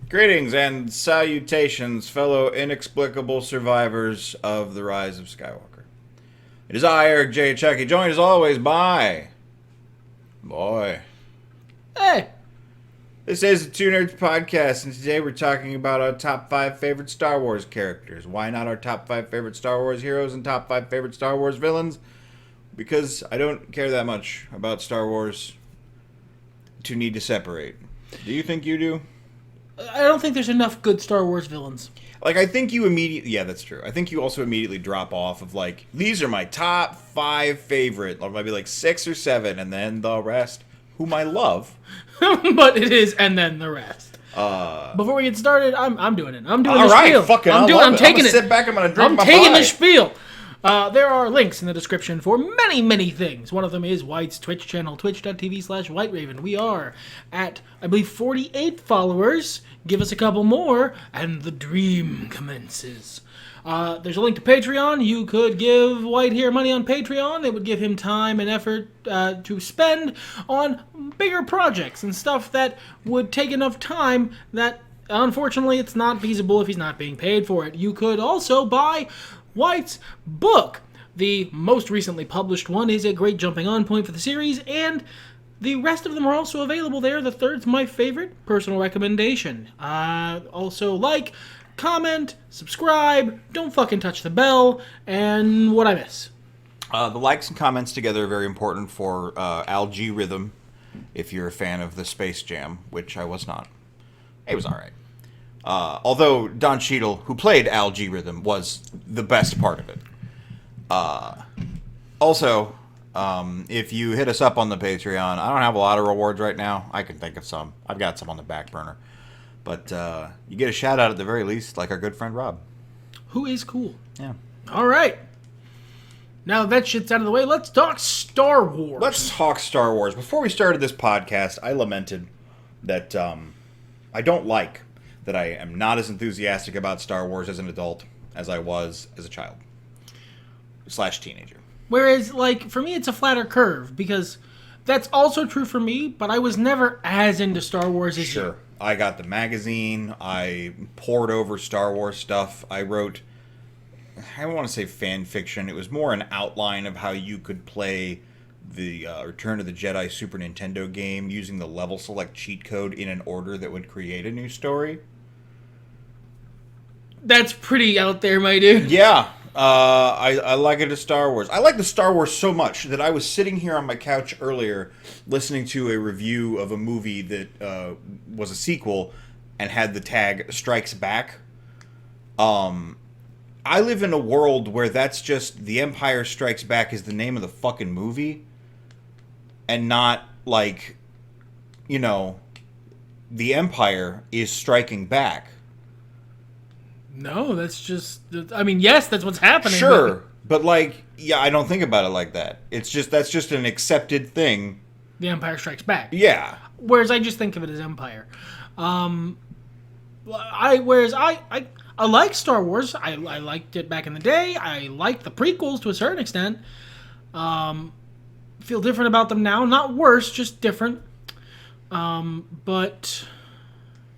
Greetings and salutations, fellow inexplicable survivors of the Rise of Skywalker. It is I, Eric J. Chucky, joined as always by... Boy. Hey! This is the Two Nerds Podcast, and today we're talking about our top 5 favorite Star Wars characters. Why not our top 5 favorite Star Wars heroes and top 5 favorite Star Wars villains? Because I don't care that much about Star Wars to need to separate. Do you think you do? I don't think there's enough good Star Wars villains. Like, I think you immediately... Yeah, that's true. I think you also immediately drop off of, like, these are my top 5 favorite. Or maybe, like, 6 or 7, and then the rest, whom I love. But it is, and then the rest. Before we get started, I'm doing it. I'm doing the spiel. Fucking, I'm taking it. Sit back, I'm gonna drink I'm my taking pie. the spiel. There are links in the description for many, many things. One of them is White's Twitch channel, twitch.tv/WhiteRaven. We are at, I believe, 48 followers. Give us a couple more, and the dream commences. There's a link to Patreon. You could give White here money on Patreon. It would give him time and effort to spend on bigger projects and stuff that would take enough time that, unfortunately, it's not feasible if he's not being paid for it. You could also buy White's book. The most recently published one is a great jumping on point for the series, and the rest of them are also available there. The third's my favorite, personal recommendation. Also, like, comment, subscribe, don't fucking touch the bell, and what I miss. The likes and comments together are very important for algorithm, if you're a fan of the Space Jam, which I was not. It was alright. Although Don Cheadle, who played algorithm, was the best part of it. Also, if you hit us up on the Patreon, I don't have a lot of rewards right now. I can think of some. I've got some on the back burner. But you get a shout out at the very least, like our good friend Rob. Who is cool. Yeah. All right. Now that shit's out of the way, let's talk Star Wars. Let's talk Star Wars. Before we started this podcast, I lamented that I don't like that I am not as enthusiastic about Star Wars as an adult as I was as a child. / teenager. Whereas, like, for me, it's a flatter curve, because that's also true for me, but I was never as into Star Wars as you. Sure. I got the magazine. I poured over Star Wars stuff. I wrote, I don't want to say fan fiction. It was more an outline of how you could play the Return of the Jedi Super Nintendo game using the level select cheat code in an order that would create a new story. That's pretty out there, my dude. Yeah. I like it as Star Wars. I like the Star Wars so much that I was sitting here on my couch earlier listening to a review of a movie that was a sequel and had the tag Strikes Back. I live in a world where that's just The Empire Strikes Back is the name of the fucking movie and not like, you know, the Empire is striking back. No, that's just... I mean, yes, that's what's happening. Sure, but like, yeah, I don't think about it like that. It's just, that's just an accepted thing. The Empire Strikes Back. Yeah. Whereas I just think of it as Empire. I like Star Wars. I liked it back in the day. I liked the prequels to a certain extent. Feel different about them now. Not worse, just different. But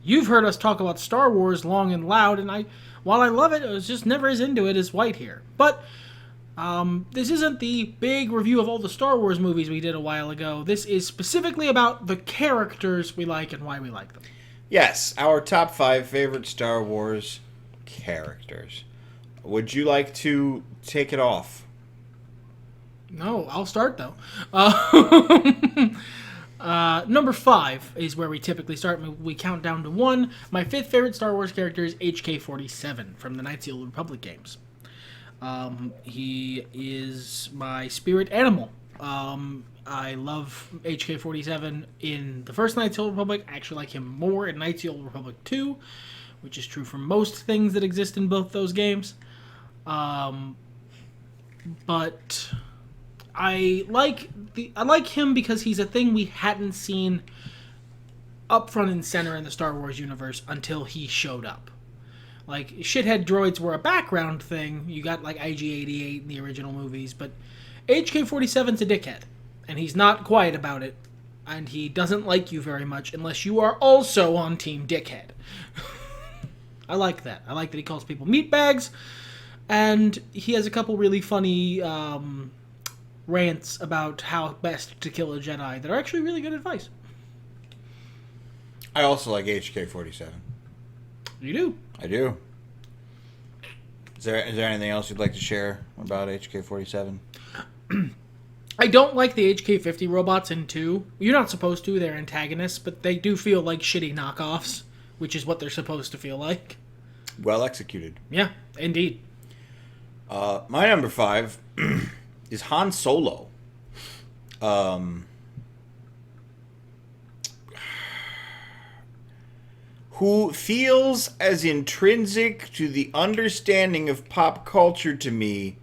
you've heard us talk about Star Wars long and loud, and while I love it, I was just never as into it as White here. But this isn't the big review of all the Star Wars movies we did a while ago. This is specifically about the characters we like and why we like them. Yes, our top 5 favorite Star Wars characters. Would you like to take it off? No, I'll start though. Number 5 is where we typically start. We count down to 1. My 5th favorite Star Wars character is HK-47 from the Knights of the Old Republic games. He is my spirit animal. I love HK-47 in the first Knights of the Old Republic. I actually like him more in Knights of the Old Republic 2, which is true for most things that exist in both those games. But I like him because he's a thing we hadn't seen up front and center in the Star Wars universe until he showed up. Like, shithead droids were a background thing. You got, like, IG-88 in the original movies, but HK-47's a dickhead, and he's not quiet about it. and he doesn't like you very much unless you are also on Team Dickhead. I like that. I like that he calls people meatbags, and he has a couple really funny rants about how best to kill a Jedi that are actually really good advice. I also like HK-47. You do? I do. Is there anything else you'd like to share about HK-47? I don't like the HK-50 robots in 2. You're not supposed to. They're antagonists, but they do feel like shitty knockoffs, which is what they're supposed to feel like. Well executed. Yeah, indeed. My number 5 is Han Solo. Who feels as intrinsic to the understanding of pop culture to me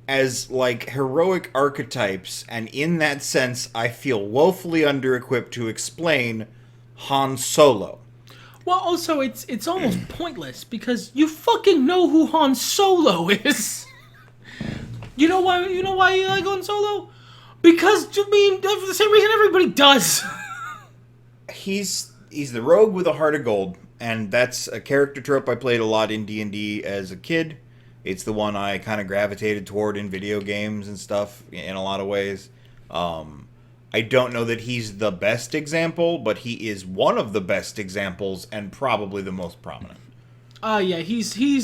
as, like, heroic archetypes, and in that sense, I feel woefully under-equipped to explain Han Solo. Well, also, it's almost pointless, because you fucking know who Han Solo is. You know why you like Han Solo? Because, I mean, for the same reason everybody does. He's the rogue with a heart of gold, and that's a character trope I played a lot in D&D as a kid. It's the one I kind of gravitated toward in video games and stuff in a lot of ways. I don't know that he's the best example, but he is one of the best examples and probably the most prominent. Yeah, he's he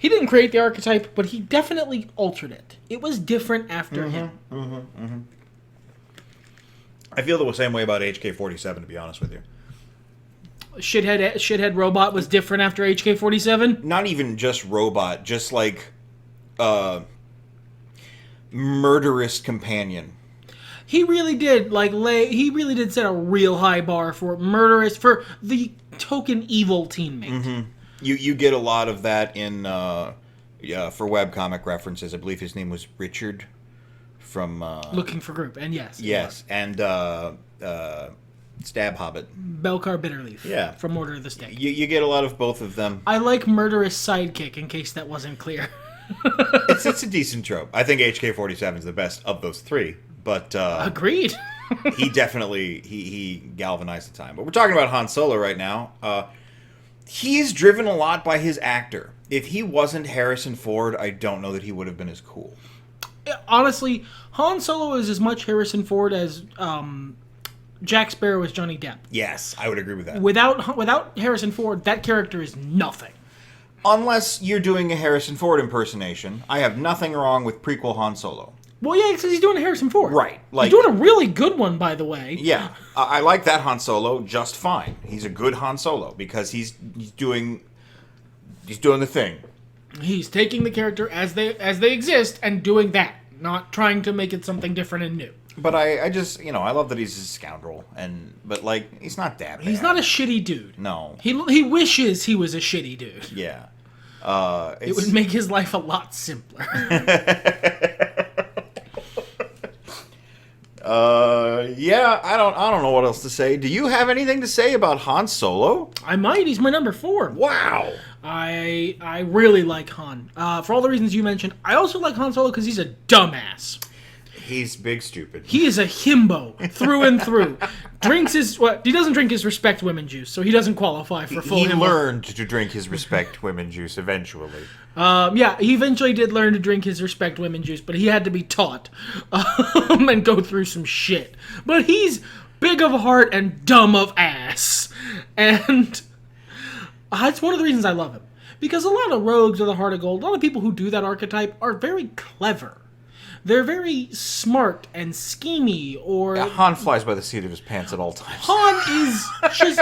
didn't create the archetype, but he definitely altered it. It was different after him. I feel the same way about HK-47, to be honest with you. Shithead robot was different after HK-47? Not even just robot, just like murderous companion. He really did he really did set a real high bar for for the token evil teammate. Mm-hmm. You get a lot of that in for webcomic references. I believe his name was Richard from Looking for Group, and yes, and Stab Hobbit, Belcar Bitterleaf, yeah, from Order of the Snake. You get a lot of both of them. I like Murderous Sidekick, in case that wasn't clear. it's a decent trope. I think HK-47 is the best of those three, but agreed. he definitely he galvanized the time. But we're talking about Han Solo right now. He's driven a lot by his actor. If he wasn't Harrison Ford, I don't know that he would have been as cool. Honestly, Han Solo is as much Harrison Ford as Jack Sparrow is Johnny Depp. Yes, I would agree with that. Without Harrison Ford, that character is nothing. Unless you're doing a Harrison Ford impersonation, I have nothing wrong with prequel Han Solo. Well, yeah, because he's doing a Harrison Ford. Right. He's doing a really good one, by the way. Yeah, I like that Han Solo just fine. He's a good Han Solo because he's doing the thing. He's taking the character as they exist and doing that, not trying to make it something different and new. But I just, I love that he's a scoundrel, but he's not that bad. He's not a shitty dude. No. He wishes he was a shitty dude. Yeah. It would make his life a lot simpler. Yeah, I don't know what else to say. Do you have anything to say about Han Solo? I might. He's my number 4. Wow. I really like Han. For all the reasons you mentioned. I also like Han Solo because he's a dumbass. He's big stupid. He is a himbo through and through. He doesn't drink his respect women juice, so he doesn't qualify for full himbo. He learned to drink his respect women juice eventually. Yeah, he eventually did learn to drink his respect women juice, but he had to be taught and go through some shit. But he's big of heart and dumb of ass. And that's one of the reasons I love him. Because a lot of rogues are the heart of gold. A lot of people who do that archetype are very clever. They're very smart and schemy, Han flies by the seat of his pants at all times. Han is just...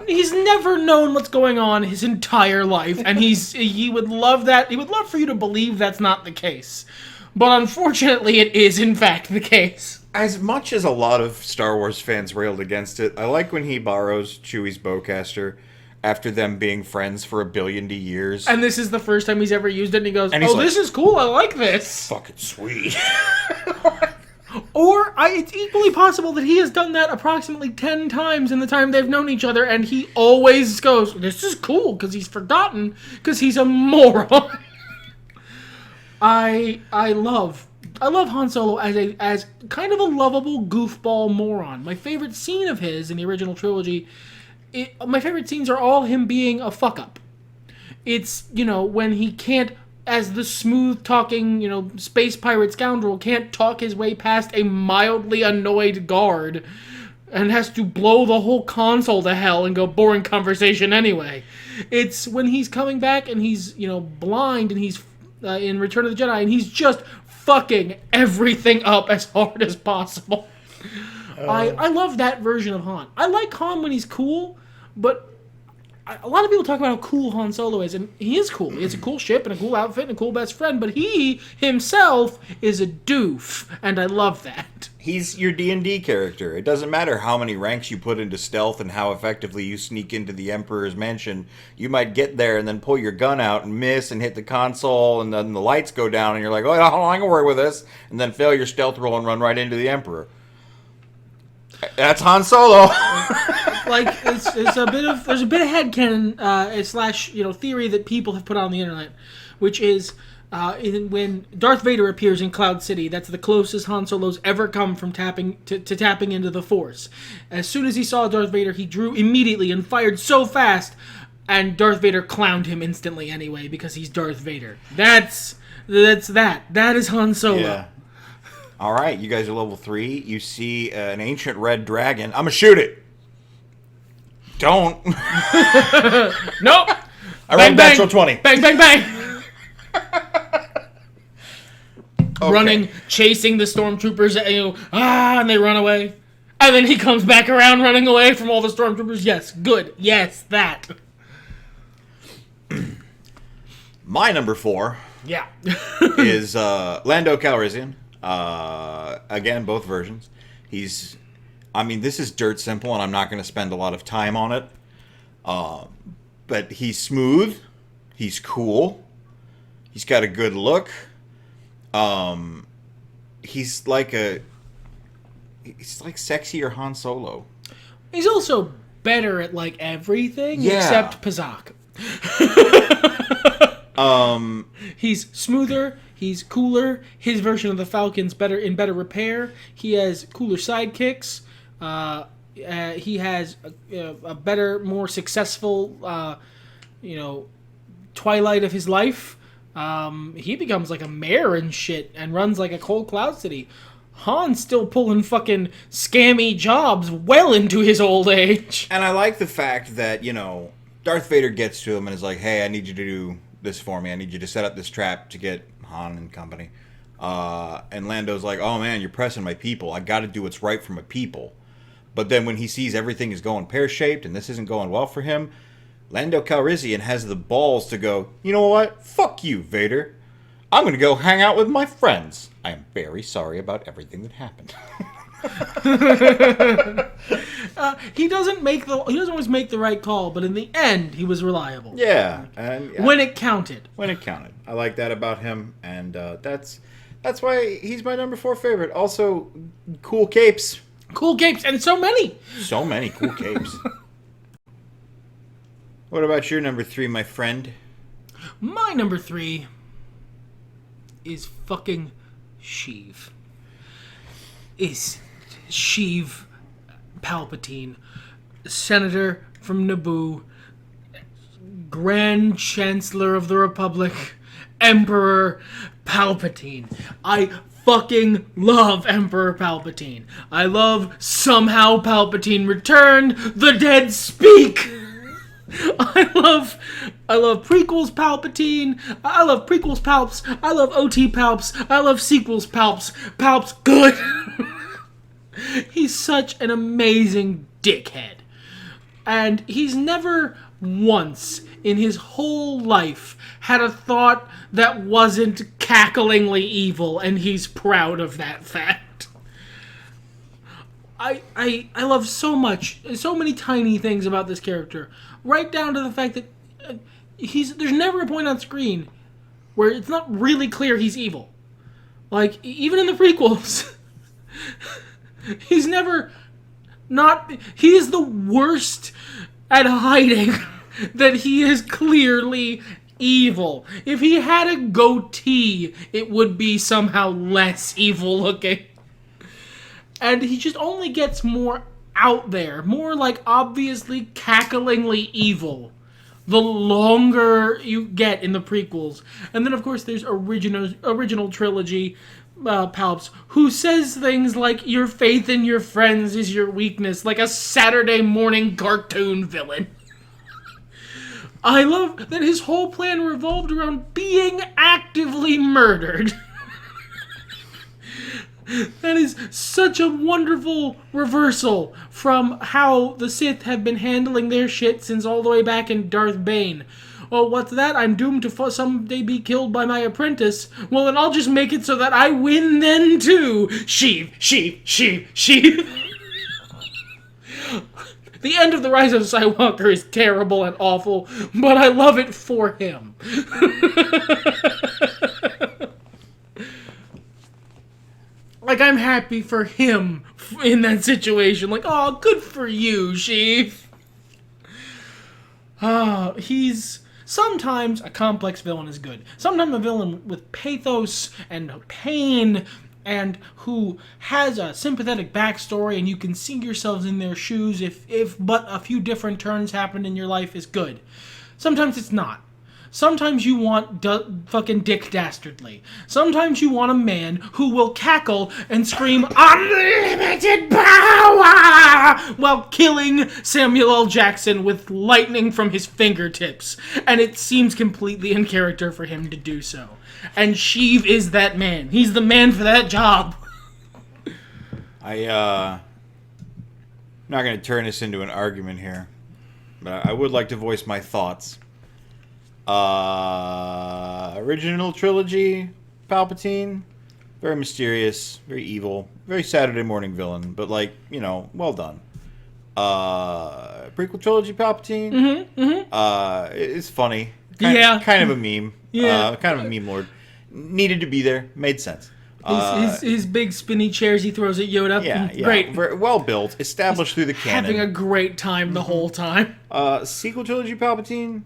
He's never known what's going on his entire life, and he would love that. He would love for you to believe that's not the case. But unfortunately, it is, in fact, the case. As much as a lot of Star Wars fans railed against it, I like when he borrows Chewie's bowcaster after them being friends for 1 billion years. And this is the first time he's ever used it, and he goes, this is cool, I like this. Fucking sweet. Or it's equally possible that he has done that approximately 10 times in the time they've known each other, and he always goes, this is cool, because he's forgotten, because he's a moron. I love I love Han Solo as kind of a lovable goofball moron. My favorite scene of his in the original trilogy, my favorite scenes are all him being a fuck up. It's, when he can't, as the smooth talking, space pirate scoundrel, can't talk his way past a mildly annoyed guard and has to blow the whole console to hell and go, boring conversation anyway. It's when he's coming back and he's, blind and he's in Return of the Jedi and he's just fucking everything up as hard as possible. I love that version of Han. I like Han when he's cool, but a lot of people talk about how cool Han Solo is, and he is cool. He has a cool ship and a cool outfit and a cool best friend, but he himself is a doof, and I love that. He's your D&D character. It doesn't matter how many ranks you put into stealth and how effectively you sneak into the Emperor's mansion. You might get there and then pull your gun out and miss and hit the console, and then the lights go down, and you're like, oh, I can work with this, and then fail your stealth roll and run right into the Emperor. That's Han Solo. There's a bit of headcanon slash theory that people have put on the internet, which is when Darth Vader appears in Cloud City, that's the closest Han Solo's ever come from tapping into the Force. As soon as he saw Darth Vader, he drew immediately and fired so fast, and Darth Vader clowned him instantly anyway because he's Darth Vader. That's that. That is Han Solo. Yeah. All right, you guys are level 3. You see an ancient red dragon. I'm gonna shoot it. Don't. Nope. I rolled natural 20. Bang, bang, bang. Okay. Running, chasing the stormtroopers, and they run away. And then he comes back around running away from all the stormtroopers. Yes, good. Yes, that. My number 4 is Lando Calrissian. Again, both versions. This is dirt simple, and I'm not going to spend a lot of time on it. But he's smooth. He's cool. He's got a good look. He's like sexier Han Solo. He's also better at everything except Pazak. He's smoother. He's cooler. His version of the Falcon's in better repair. He has cooler sidekicks. He has a better, more successful, twilight of his life. He becomes like a mayor and shit and runs like a cold Cloud City. Han's still pulling fucking scammy jobs well into his old age. And I like the fact that, Darth Vader gets to him and is like, hey, I need you to do this for me. I need you to set up this trap to get Han and company. And Lando's like, oh man, you're pressing my people. I got to do what's right for my people. But then when he sees everything is going pear-shaped and this isn't going well for him, Lando Calrissian has the balls to go, you know what? Fuck you, Vader. I'm going to go hang out with my friends. I am very sorry about everything that happened. He doesn't always make the right call, but in the end, he was reliable. Yeah, when it counted. When it counted. I like that about him, and that's why he's my number 4 favorite. Also, cool capes. Cool capes, and so many. So many cool capes. What about your number 3, my friend? My number 3 is fucking Sheev. Is Sheev Palpatine, Senator from Naboo, Grand Chancellor of the Republic, Emperor Palpatine. I fucking love Emperor Palpatine. I love Somehow Palpatine Returned, The Dead Speak. I love prequels Palpatine. I love prequels Palps. I love OT Palps. I love sequels Palps. Palps good. He's such an amazing dickhead. And he's never once in his whole life had a thought that wasn't cacklingly evil, and he's proud of that fact. I love so many tiny things about this character. Right down to the fact that there's never a point on screen where it's not really clear he's evil. Like, even in the prequels, he's never not... He is the worst at hiding that he is clearly evil. If he had a goatee, it would be somehow less evil looking. And he just only gets more out there, more like obviously cacklingly evil the longer you get in the prequels. And then of course there's original trilogy Palps, who says things like your faith in your friends is your weakness, like a Saturday morning cartoon villain. I love that his whole plan revolved around being actively murdered. That is such a wonderful reversal from how the Sith have been handling their shit since all the way back in Darth Bane. Oh, what's that? I'm doomed to someday be killed by my apprentice. Well, then I'll just make it so that I win then, too. Sheev. The end of The Rise of Skywalker is terrible and awful, but I love it for him. Like, I'm happy for him in that situation. Like, oh, good for you, Sheev. He's... Sometimes a complex villain is good. Sometimes a villain with pathos and pain and who has a sympathetic backstory and you can see yourselves in their shoes if but a few different turns happened in your life is good. Sometimes it's not. Sometimes you want fucking Dick Dastardly. Sometimes you want a man who will cackle and scream unlimited power while killing Samuel L. Jackson with lightning from his fingertips. And it seems completely in character for him to do so. And Sheev is that man. He's the man for that job. I'm not going to turn this into an argument here, but I would like to voice my thoughts. Original trilogy, Palpatine, very mysterious, very evil, very Saturday morning villain, but like, you know, well done. Prequel trilogy, Palpatine, it's funny, kind of a meme, kind of a meme lord, needed to be there, made sense. His big spinny chairs he throws at Yoda, great, very well built, established through the canon, having a great time the whole time. Sequel trilogy, Palpatine.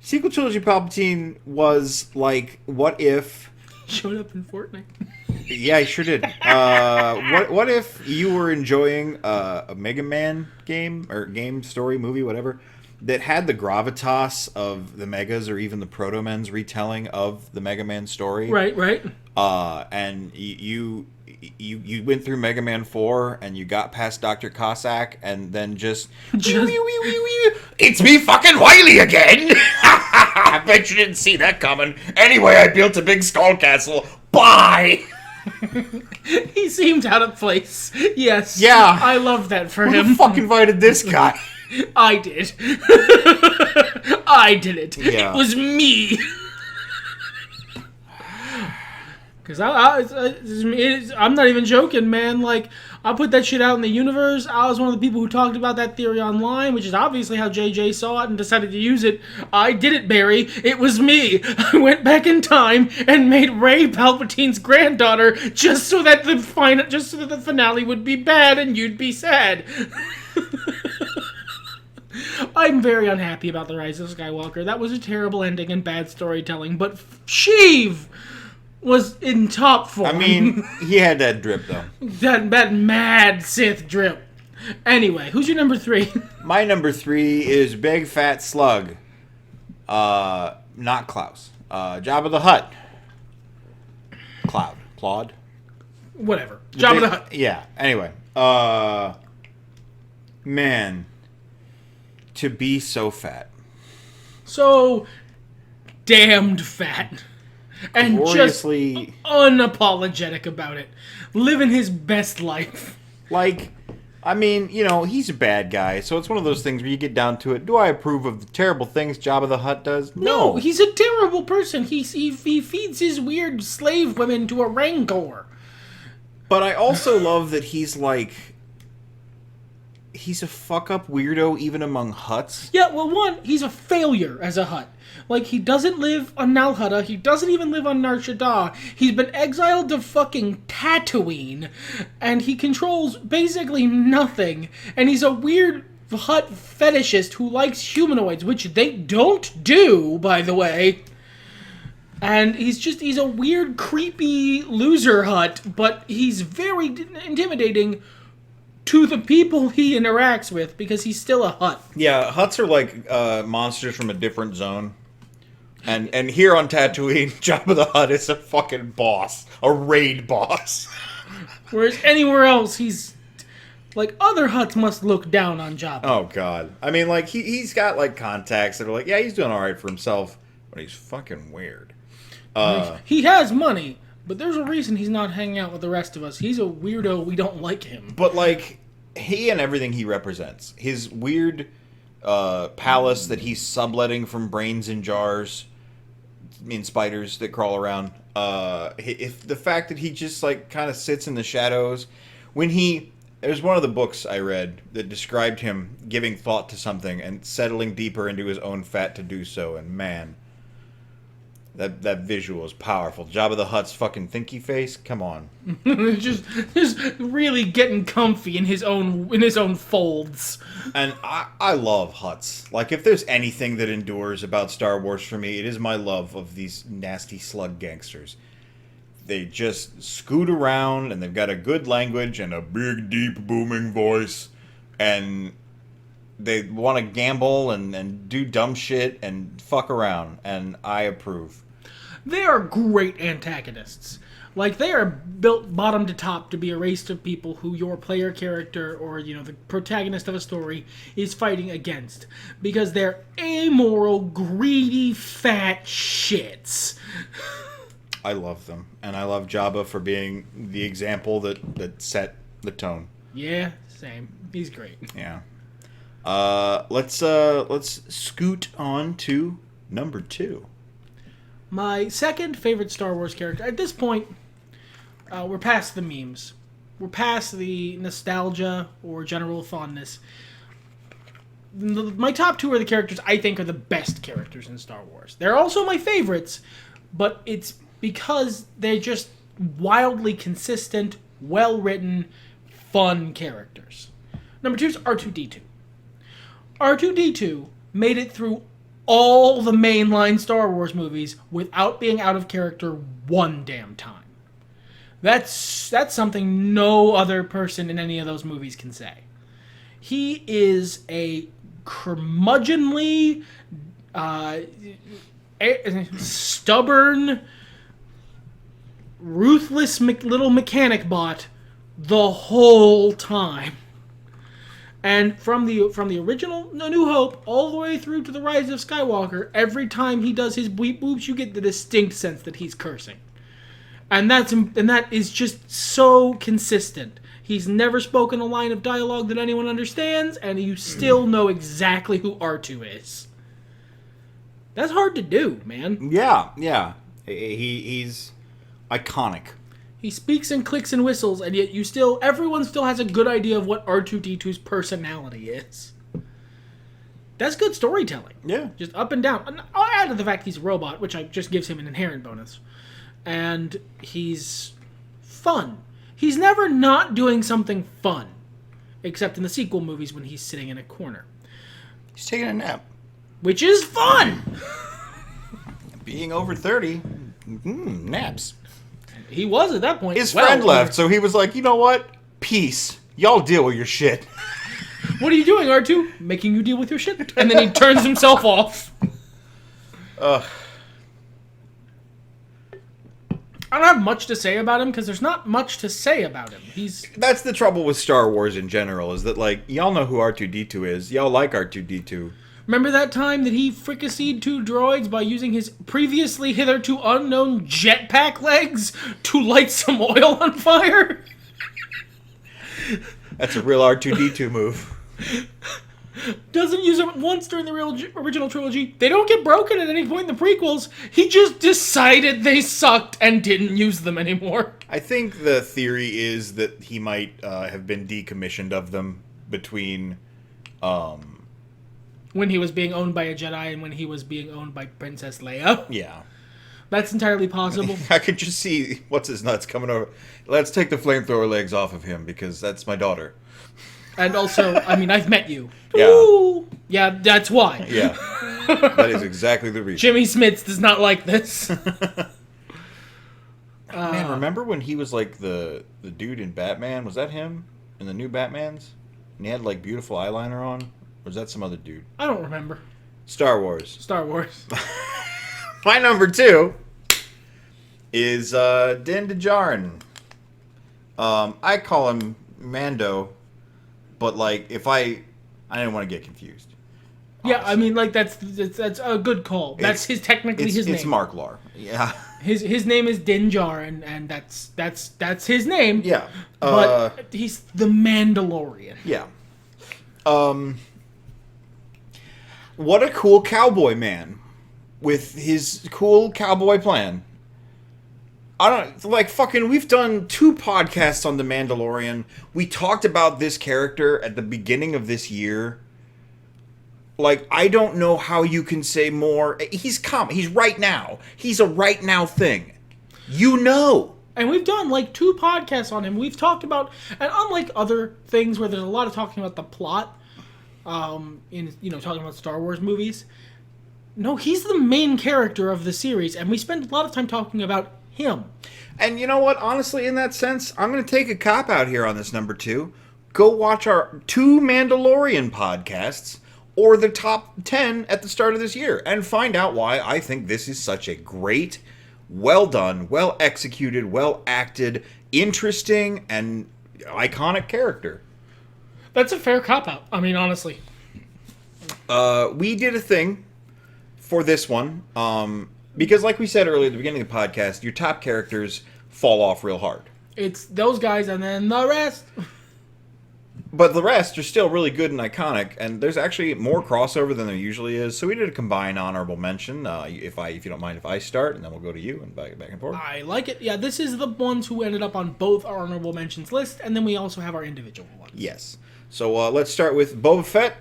Sequel trilogy Palpatine was like, what if... Showed up in Fortnite. Yeah, he sure did. What if you were enjoying a Mega Man game, or game, story, movie, whatever, that had the gravitas of the Megas or even the Proto-Men's retelling of the Mega Man story? Right. And you went through Mega Man 4 and you got past Dr. Cossack and then just it's me fucking Wily again! I bet you didn't see that coming. Anyway, I built a big skull castle. Bye! He seemed out of place. Yes. Yeah. I love that for him. Who the fuck invited this guy? I did. I did it. Yeah. It was me. Because I'm not even joking, man. Like, I put that shit out in the universe. I was one of the people who talked about that theory online, which is obviously how JJ saw it and decided to use it. I did it, Barry. It was me. I went back in time and made Rey Palpatine's granddaughter just so that the finale would be bad and you'd be sad. I'm very unhappy about The Rise of Skywalker. That was a terrible ending and bad storytelling, but Sheev was in top form. I mean, he had that drip, though. that mad Sith drip. Anyway, who's your number 3? My number 3 is Big Fat Slug. Not Klaus. Jabba the Hutt. Claude? Whatever. Jabba the Hutt. Yeah, anyway. Man. To be so So damned fat. And gloriously, just unapologetic about it. Living his best life. Like, I mean, you know, he's a bad guy, so it's one of those things where you get down to it. Do I approve of the terrible things Jabba the Hutt does? No, he's a terrible person. He feeds his weird slave women to a rancor. But I also love that he's like... He's a fuck-up weirdo even among Hutts. Yeah, well, one, he's a failure as a Hutt. Like, he doesn't live on Nal Hutta. He doesn't even live on Nar Shaddaa. He's been exiled to fucking Tatooine. And he controls basically nothing. And he's a weird Hutt fetishist who likes humanoids, which they don't do, by the way. And he's a weird, creepy loser Hutt, but he's very intimidating to the people he interacts with because he's still a Hutt. Yeah, Hutts are like monsters from a different zone. And here on Tatooine, Jabba the Hutt is a fucking boss. A raid boss. Whereas anywhere else, he's... Like, other Hutts must look down on Jabba. Oh, God. I mean, like, he's got, like, contacts that are like, yeah, he's doing alright for himself, but he's fucking weird. He has money, but there's a reason he's not hanging out with the rest of us. He's a weirdo. We don't like him. But, like, he and everything he represents. His weird palace that he's subletting from brains in jars... spiders that crawl around. If the fact that he just like kind of sits in the shadows. There's one of the books I read that described him giving thought to something and settling deeper into his own fat to do so. And man, that visual is powerful. Jabba the Hutt's fucking thinky face. Come on, just really getting comfy in his own folds. And I love Hutts. Like, if there's anything that endures about Star Wars for me, it is my love of these nasty slug gangsters. They just scoot around, and they've got a good language and a big, deep, booming voice, and they want to gamble and do dumb shit and fuck around, and I approve. They are great antagonists. Like, they are built bottom to top to be a race of people who your player character or, the protagonist of a story is fighting against. Because they're amoral, greedy, fat shits. I love them. And I love Jabba for being the example that set the tone. Yeah, same. He's great. Yeah. Let's scoot on to number 2. My second favorite Star Wars character. At this point, we're past the memes. We're past the nostalgia or general fondness. My top 2 are the characters I think are the best characters in Star Wars. They're also my favorites, but it's because they're just wildly consistent, well-written, fun characters. Number 2 is R2-D2. R2-D2 made it through all the mainline Star Wars movies without being out of character one damn time. That's something no other person in any of those movies can say. He is a curmudgeonly, stubborn, ruthless little mechanic bot the whole time. And from the original A New Hope all the way through to the Rise of Skywalker, every time he does his bleep boops, you get the distinct sense that he's cursing. And that is just so consistent. He's never spoken a line of dialogue that anyone understands, and you still know exactly who R2 is. That's hard to do, man. Yeah. He's iconic. He speaks and clicks and whistles, and yet everyone still has a good idea of what R2-D2's personality is. That's good storytelling. Yeah. Just up and down. And I'll add to the fact he's a robot, which just gives him an inherent bonus. And he's fun. He's never not doing something fun. Except in the sequel movies when he's sitting in a corner. He's taking a nap. Which is fun! Being over 30, naps. He was at that point. His friend left, so he was like, you know what? Peace. Y'all deal with your shit. What are you doing, R2? Making you deal with your shit. And then he turns himself off. Ugh. I don't have much to say about him, because there's not much to say about him. That's the trouble with Star Wars in general, is that, like, y'all know who R2-D2 is. Y'all like R2-D2. Remember that time that he fricasseed 2 droids by using his previously hitherto unknown jetpack legs to light some oil on fire? That's a real R2-D2 move. Doesn't use them once during the original trilogy. They don't get broken at any point in the prequels. He just decided they sucked and didn't use them anymore. I think the theory is that he might have been decommissioned of them between... when he was being owned by a Jedi and when he was being owned by Princess Leia. Yeah. That's entirely possible. I could just see what's his nuts coming over. Let's take the flamethrower legs off of him because that's my daughter. And also, I mean, I've met you. Yeah. Ooh. Yeah, that's why. Yeah. That is exactly the reason. Jimmy Smits does not like this. Man, remember when he was like the dude in Batman? Was that him in the new Batmans? And he had like beautiful eyeliner on? Or was that some other dude? I don't remember. Star Wars. Star Wars. My number 2 is Din Djarin. I call him Mando, but like if I didn't want to get confused. Yeah, honestly. I mean, like that's a good call. That's his technically his name. It's Mark Lar. Yeah. His name is Din Djarin, and that's his name. Yeah. But he's the Mandalorian. Yeah. What a cool cowboy man with his cool cowboy plan. I don't like fucking. We've done 2 podcasts on The Mandalorian. We talked about this character at the beginning of this year. Like, I don't know how you can say more. He's right now. He's a right now thing. You know. And we've done like 2 podcasts on him. We've talked about, and unlike other things where there's a lot of talking about the plot, talking about Star Wars movies. No, he's the main character of the series, and we spend a lot of time talking about him. And you know what? Honestly, in that sense, I'm going to take a cop out here on this number 2. Go watch our 2 Mandalorian podcasts or the top 10 at the start of this year and find out why I think this is such a great, well done, well executed, well acted, interesting, and iconic character. That's a fair cop-out. I mean, honestly. We did a thing for this one, because like we said earlier at the beginning of the podcast, your top characters fall off real hard. It's those guys and then the rest. But the rest are still really good and iconic, and there's actually more crossover than there usually is. So we did a combined honorable mention. If you don't mind if I start, and then we'll go to you and back and forth. I like it. Yeah, this is the ones who ended up on both our honorable mentions list, and then we also have our individual ones. Yes. So let's start with Boba Fett.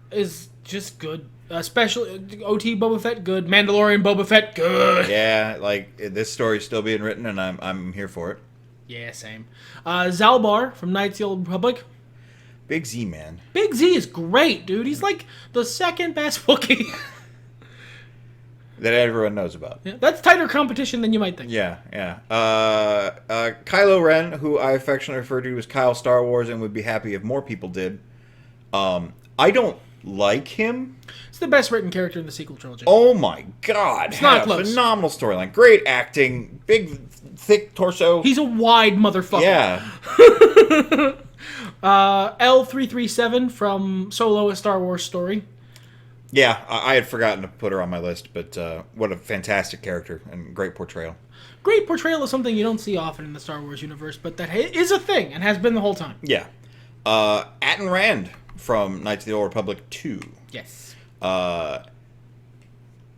Is just good. Especially OT Boba Fett, good. Mandalorian Boba Fett, good. Yeah, like this story's still being written, and I'm here for it. Yeah, same. Zalbar from Knights of the Old Republic. Big Z, man. Big Z is great, dude. He's like the second best Wookiee. That everyone knows about. Yeah, that's tighter competition than you might think. Yeah. Kylo Ren, who I affectionately refer to as Kyle Star Wars, and would be happy if more people did. I don't like him. He's the best written character in the sequel trilogy. Oh my god. It's not close. Phenomenal storyline. Great acting. Big, thick torso. He's a wide motherfucker. Yeah. L337 from Solo: A Star Wars Story. Yeah, I had forgotten to put her on my list, but what a fantastic character and great portrayal. Great portrayal of something you don't see often in the Star Wars universe, but that is a thing and has been the whole time. Yeah. Atton Rand from Knights of the Old Republic 2. Yes.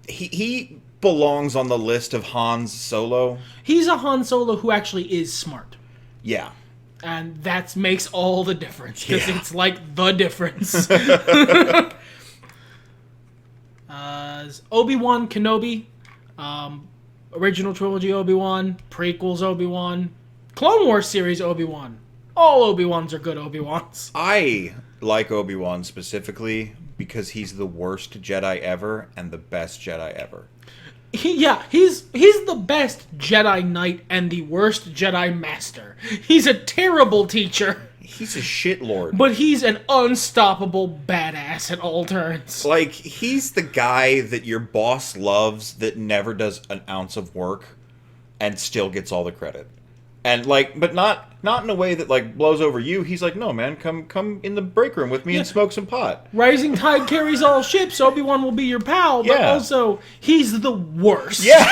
He belongs on the list of Han's Solo. He's a Han Solo who actually is smart. Yeah. And that makes all the difference, because it's like the difference. Obi-Wan Kenobi, original trilogy Obi-Wan, prequels Obi-Wan, Clone Wars series Obi-Wan. All Obi-Wans are good Obi-Wans. I like Obi-Wan specifically because he's the worst Jedi ever and the best Jedi ever. He's the best Jedi Knight and the worst Jedi Master. He's a terrible teacher. He's a shitlord. But he's an unstoppable badass at all turns. Like, he's the guy that your boss loves that never does an ounce of work and still gets all the credit. And, like, but not in a way that, like, blows over you. He's like, no, man, come in the break room with me and smoke some pot. Rising tide carries all ships. Obi-Wan will be your pal, but also, he's the worst. Yeah.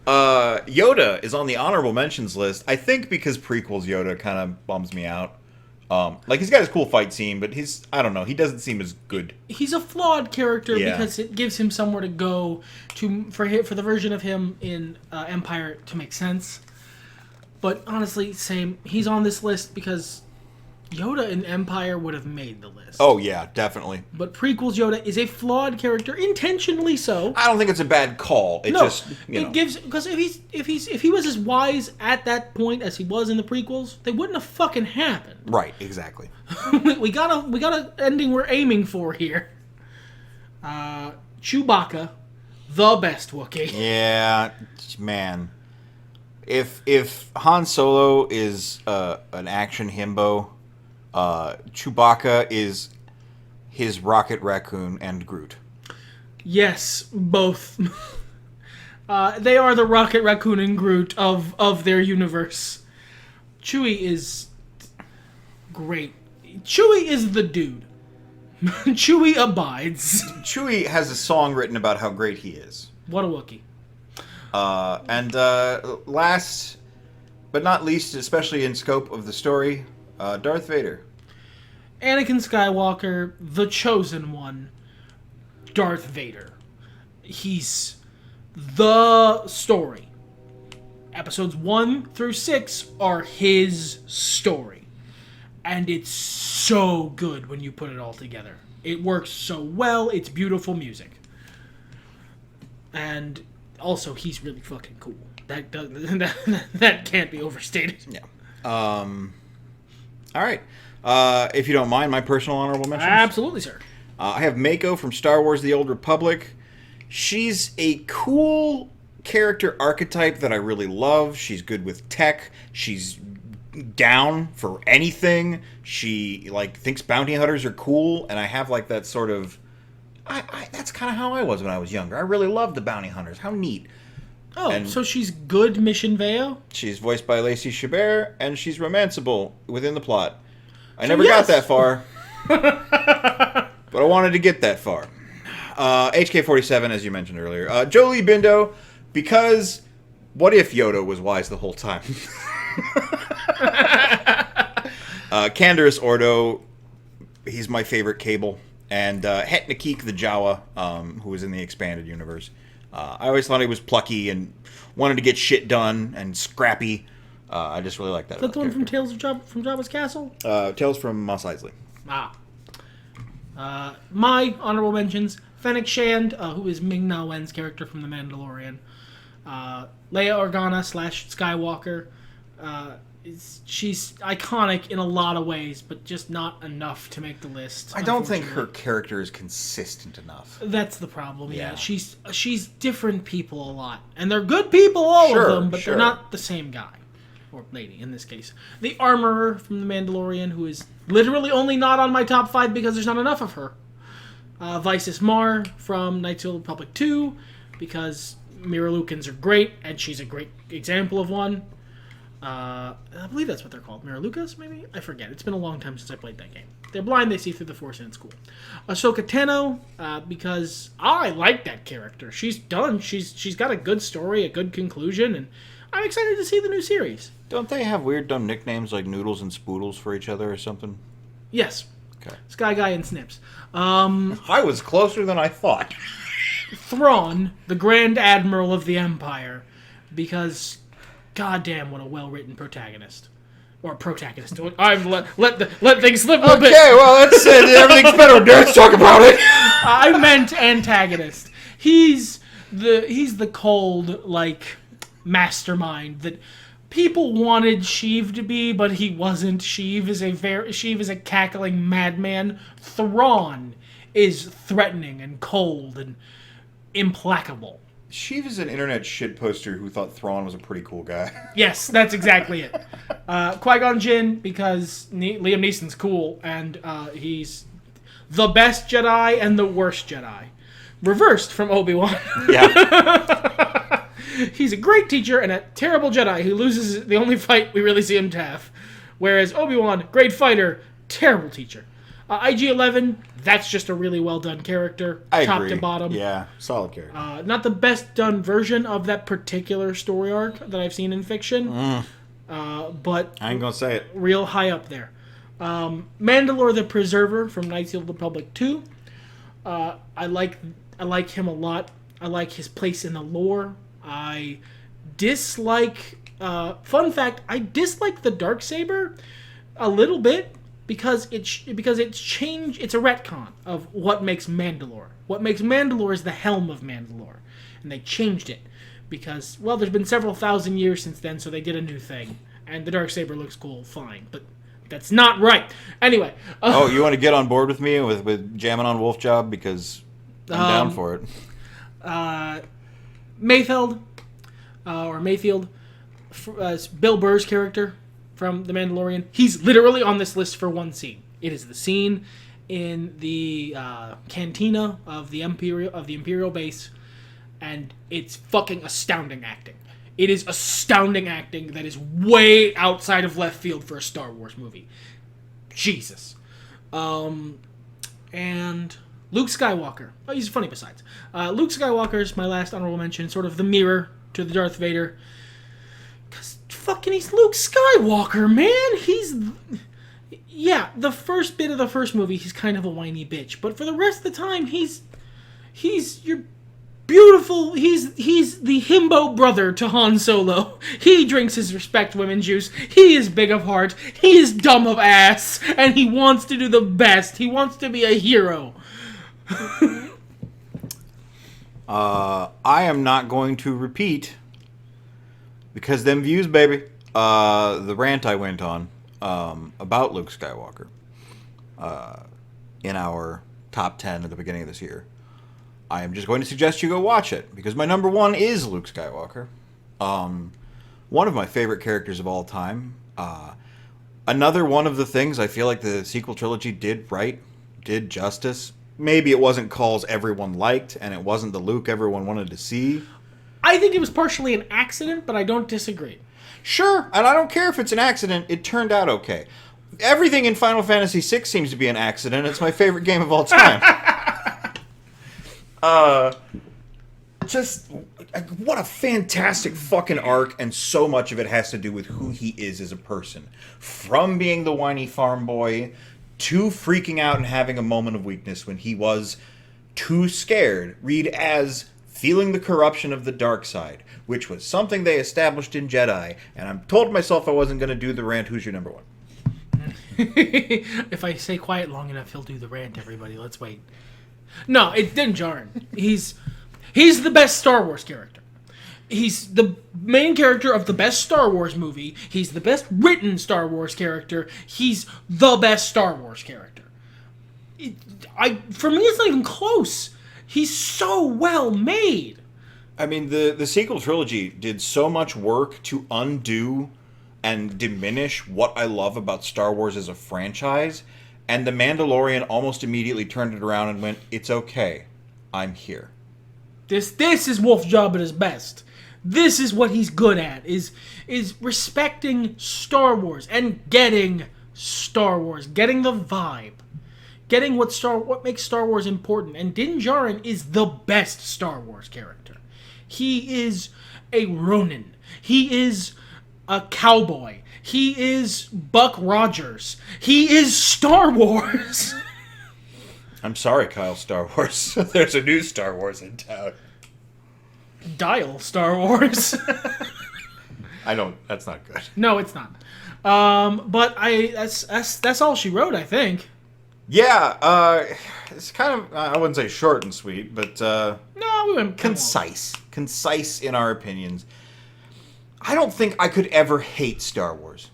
Yoda is on the honorable mentions list. I think because prequels Yoda kind of bums me out. Like, he's got his cool fight scene, but I don't know, he doesn't seem as good. He's a flawed character because it gives him somewhere to go for the version of him in Empire to make sense. But honestly, same. He's on this list because Yoda in Empire would have made the list. Oh yeah, definitely. But prequels Yoda is a flawed character, intentionally so. I don't think it's a bad call. It just, gives, because if he was as wise at that point as he was in the prequels, they wouldn't have fucking happened. Right, exactly. we got a ending we're aiming for here. Chewbacca, the best Wookiee. Yeah, man. If Han Solo is an action himbo, Chewbacca is his Rocket Raccoon and Groot. Yes, both. They are the Rocket Raccoon and Groot of their universe. Chewie is great. Chewie is the dude. Chewie abides. Chewie has a song written about how great he is. What a Wookiee. And last but not least, especially in scope of the story, Darth Vader. Anakin Skywalker, the chosen one, Darth Vader. He's the story. Episodes 1 through 6 are his story. And it's so good when you put it all together. It works so well. It's beautiful music. And also, he's really fucking cool. That can't be overstated. Yeah. All right. If you don't mind, my personal honorable mentions. Absolutely, sir. I have Mako from Star Wars: The Old Republic. She's a cool character archetype that I really love. She's good with tech. She's down for anything. She thinks bounty hunters are cool, and I have that sort of. That's kind of how I was when I was younger. I really loved the bounty hunters. How neat. Oh, and so she's good Mission Veo? She's voiced by Lacey Chabert, and she's romanceable within the plot. I never got that far, but I wanted to get that far. HK-47, as you mentioned earlier. Jolie Bindo, because what if Yoda was wise the whole time? Canderous Ordo, he's my favorite Cable. And Het Nakik the Jawa, who was in the expanded universe. I always thought he was plucky and wanted to get shit done and scrappy. I just really like that. Is that the one from Tales from Jabba's Castle? Tales from Mos Eisley. My honorable mentions: Fennec Shand, who is Ming-Na Wen's character from The Mandalorian. Leia Organa / Skywalker. She's iconic in a lot of ways, but just not enough to make the list. I don't think her character is consistent enough. That's the problem. Yeah, she's different people a lot, and they're good people, all of them, but they're not the same guy or lady in this case. The Armorer from The Mandalorian, who is literally only not on my top 5 because there's not enough of her. Visis Mar from Knights of the Republic 2, because Miralukins are great, and she's a great example of one. I believe that's what they're called. Miralukas, maybe? I forget. It's been a long time since I played that game. They're blind, they see through the Force, and it's cool. Ahsoka Tano, because I like that character. She's done. She's got a good story, a good conclusion, and I'm excited to see the new series. Don't they have weird, dumb nicknames like Noodles and Spoodles for each other or something? Yes. Okay. Sky Guy and Snips. I was closer than I thought. Thrawn, the Grand Admiral of the Empire, because... goddamn, what a well-written protagonist. Or protagonist. I've let things slip a little bit. Okay, well, that's it. Everything's better. Let's talk about it. I meant antagonist. He's the cold, mastermind that people wanted Sheev to be, but he wasn't. Sheev is a cackling madman. Thrawn is threatening and cold and implacable. Sheev is an internet shitposter who thought Thrawn was a pretty cool guy. Yes, that's exactly it. Qui-Gon Jinn, because Liam Neeson's cool, and he's the best Jedi and the worst Jedi. Reversed from Obi-Wan. Yeah. He's a great teacher and a terrible Jedi who loses the only fight we really see him to have. Whereas Obi-Wan, great fighter, terrible teacher. IG-11, that's just a really well-done character, top to bottom. Yeah, solid character. Not the best done version of that particular story arc that I've seen in fiction, but I ain't gonna say it. Real high up there. Mandalore the Preserver from Knights of the Republic 2. I like him a lot. I like his place in the lore. I dislike... fun fact, I dislike the Darksaber a little bit, because it's changed. It's a retcon of what makes Mandalore. What makes Mandalore is the helm of Mandalore, and they changed it because, well, there's been several thousand years since then, so they did a new thing, and the Darksaber looks cool, fine, but that's not right. Anyway. You want to get on board with me with jamming on Wolf Job, because I'm down for it. Mayfield, Bill Burr's character from The Mandalorian. He's literally on this list for one scene. It is the scene in the cantina of the Imperial base, and it's fucking astounding acting. It is astounding acting that is way outside of left field for a Star Wars movie. Jesus. And Luke Skywalker. Oh, he's funny besides. Luke Skywalker is my last honorable mention, sort of the mirror to the Darth Vader. Because fucking he's Luke Skywalker, man. Yeah, the first bit of the first movie, he's kind of a whiny bitch. But for the rest of the time, he's your beautiful. He's the himbo brother to Han Solo. He drinks his respect women juice. He is big of heart. He is dumb of ass. And he wants to do the best. He wants to be a hero. I am not going to repeat, because them views, baby, the rant I went on about Luke Skywalker in our top 10 at the beginning of this year. I am just going to suggest you go watch it, because my number one is Luke Skywalker. One of my favorite characters of all time. Another one of the things I feel like the sequel trilogy did right, did justice. Maybe it wasn't calls everyone liked, and it wasn't the Luke everyone wanted to see. I think it was partially an accident, but I don't disagree. Sure, and I don't care if it's an accident. It turned out okay. Everything in Final Fantasy VI seems to be an accident. It's my favorite game of all time. Just, what a fantastic fucking arc, and so much of it has to do with who he is as a person. From being the whiny farm boy, to freaking out and having a moment of weakness when he was too scared. Read as feeling the corruption of the dark side, which was something they established in Jedi, and I told myself I wasn't going to do the rant. Who's your number one? If I stay quiet long enough, he'll do the rant, everybody. Let's wait. No, it didn't jar. He's the best Star Wars character. He's the main character of the best Star Wars movie. He's the best written Star Wars character. He's the best Star Wars character. For me, it's not even close. He's so well made. I mean, the sequel trilogy did so much work to undo and diminish what I love about Star Wars as a franchise, and The Mandalorian almost immediately turned it around and went, it's okay, I'm here. This is Wolf Job at his best. This is what he's good at, is respecting Star Wars and getting Star Wars, getting the vibe, getting what makes Star Wars important. And Din Djarin is the best Star Wars character. He is a Ronin. He is a cowboy. He is Buck Rogers. He is Star Wars. I'm sorry, Kyle Star Wars. There's a new Star Wars in town. Dial Star Wars. That's not good. No, it's not. But that's all she wrote, I think. Yeah, it's kind of, I wouldn't say short and sweet, but no, we went concise. Concise in our opinions. I don't think I could ever hate Star Wars.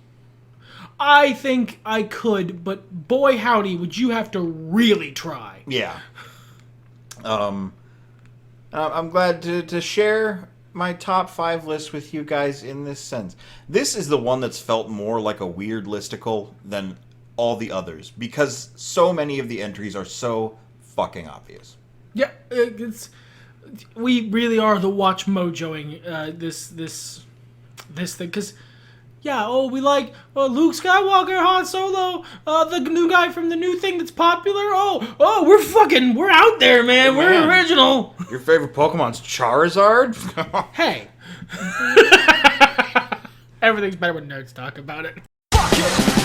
I think I could, but boy howdy, would you have to really try. Yeah. I'm glad to share my top 5 list with you guys in this sense. This is the one that's felt more like a weird listicle than all the others, because so many of the entries are so fucking obvious. Yeah, we really are the watch mojoing this thing, because we like Luke Skywalker, Han Solo, the new guy from the new thing that's popular. We're out there, man. We're original. Your favorite Pokemon's Charizard? Hey. Everything's better when nerds talk about it. Fuck it.